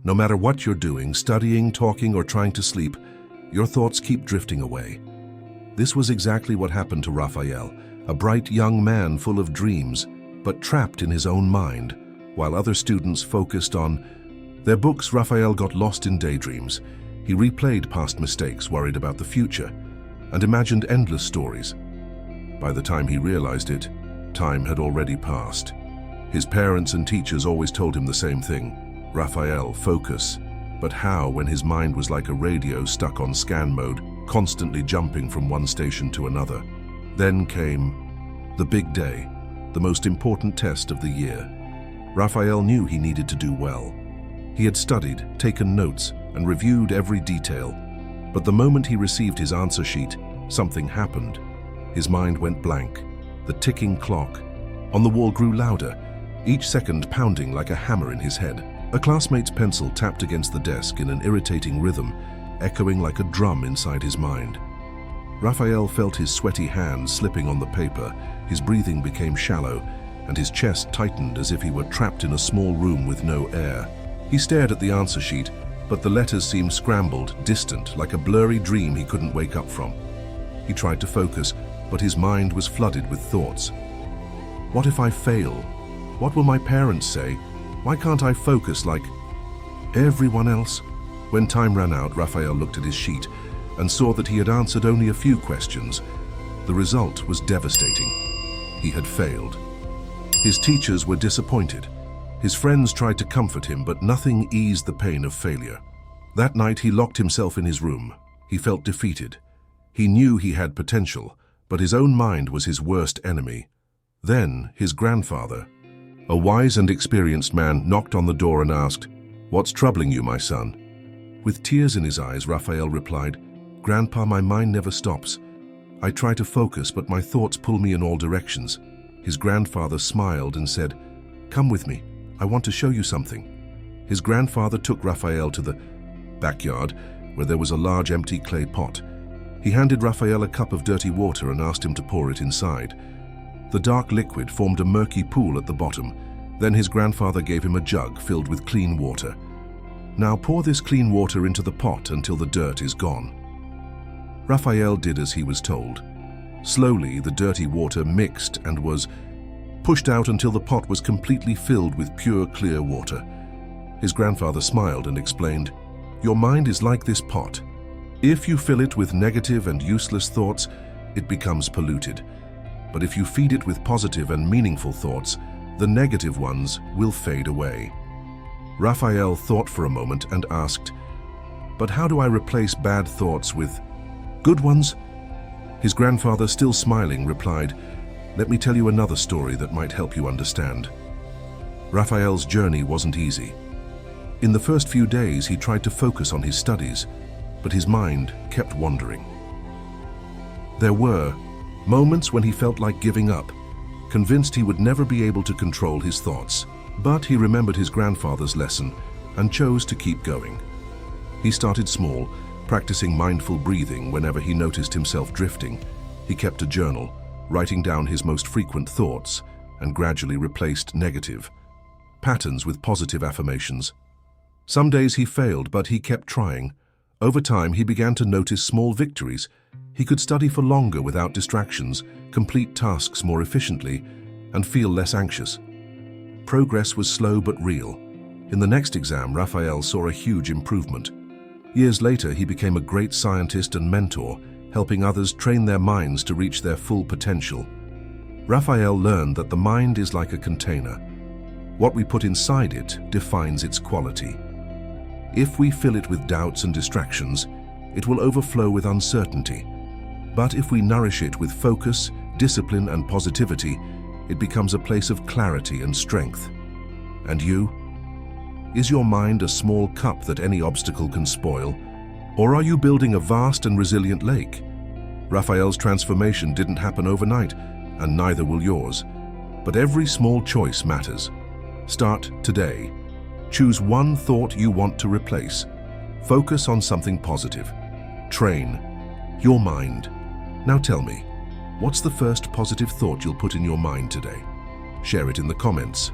No matter what you're doing, studying, talking, or trying to sleep, your thoughts keep drifting away. This was exactly what happened to Raphael, a bright young man full of dreams, but trapped in his own mind. While other students focused on their books, Raphael got lost in daydreams. He replayed past mistakes, worried about the future, and imagined endless stories. By the time he realized it, time had already passed. His parents and teachers always told him the same thing: Raphael, focus. But how, when his mind was like a radio stuck on scan mode, constantly jumping from one station to another? Then came the big day, the most important test of the year. Raphael knew he needed to do well. He had studied, taken notes, and reviewed every detail. But the moment he received his answer sheet, something happened. His mind went blank. The ticking clock on the wall grew louder, each second pounding like a hammer in his head. A classmate's pencil tapped against the desk in an irritating rhythm, echoing like a drum inside his mind. Raphael felt his sweaty hands slipping on the paper, his breathing became shallow, and his chest tightened as if he were trapped in a small room with no air. He stared at the answer sheet, but the letters seemed scrambled, distant, like a blurry dream he couldn't wake up from. He tried to focus, but his mind was flooded with thoughts. What if I fail? What will my parents say? Why can't I focus like everyone else? When time ran out, Raphael looked at his sheet and saw that he had answered only a few questions. The result was devastating. He had failed. His teachers were disappointed. His friends tried to comfort him, but nothing eased the pain of failure. That night, he locked himself in his room. He felt defeated. He knew he had potential, but his own mind was his worst enemy. Then, his grandfather, a wise and experienced man, knocked on the door and asked, "What's troubling you, my son?" With tears in his eyes, Raphael replied, "Grandpa, my mind never stops. I try to focus, but my thoughts pull me in all directions." His grandfather smiled and said, "Come with me. I want to show you something." His grandfather took Raphael to the backyard, where there was a large empty clay pot. He handed Raphael a cup of dirty water and asked him to pour it inside. The dark liquid formed a murky pool at the bottom. Then his grandfather gave him a jug filled with clean water. "Now pour this clean water into the pot until the dirt is gone." Raphael did as he was told. Slowly, the dirty water mixed and was pushed out until the pot was completely filled with pure, clear water. His grandfather smiled and explained, "Your mind is like this pot. If you fill it with negative and useless thoughts, it becomes polluted. But if you feed it with positive and meaningful thoughts, the negative ones will fade away." Raphael thought for a moment and asked, "But how do I replace bad thoughts with good ones?" His grandfather, still smiling, replied, "Let me tell you another story that might help you understand." Raphael's journey wasn't easy. In the first few days, he tried to focus on his studies, but his mind kept wandering. There were moments when he felt like giving up, convinced he would never be able to control his thoughts. But he remembered his grandfather's lesson and chose to keep going. He started small, practicing mindful breathing whenever he noticed himself drifting. He kept a journal, writing down his most frequent thoughts, and gradually replaced negative patterns with positive affirmations. Some days he failed, but he kept trying. Over time, he began to notice small victories. He could study for longer without distractions, complete tasks more efficiently, and feel less anxious. Progress was slow but real. In the next exam, Raphael saw a huge improvement. Years later, he became a great scientist and mentor, helping others train their minds to reach their full potential. Raphael learned that the mind is like a container. What we put inside it defines its quality. If we fill it with doubts and distractions, it will overflow with uncertainty. But if we nourish it with focus, discipline, and positivity, it becomes a place of clarity and strength. And you? Is your mind a small cup that any obstacle can spoil? Or are you building a vast and resilient lake? Raphael's transformation didn't happen overnight, and neither will yours. But every small choice matters. Start today. Choose one thought you want to replace. Focus on something positive. Train your mind. Now tell me, what's the first positive thought you'll put in your mind today? Share it in the comments.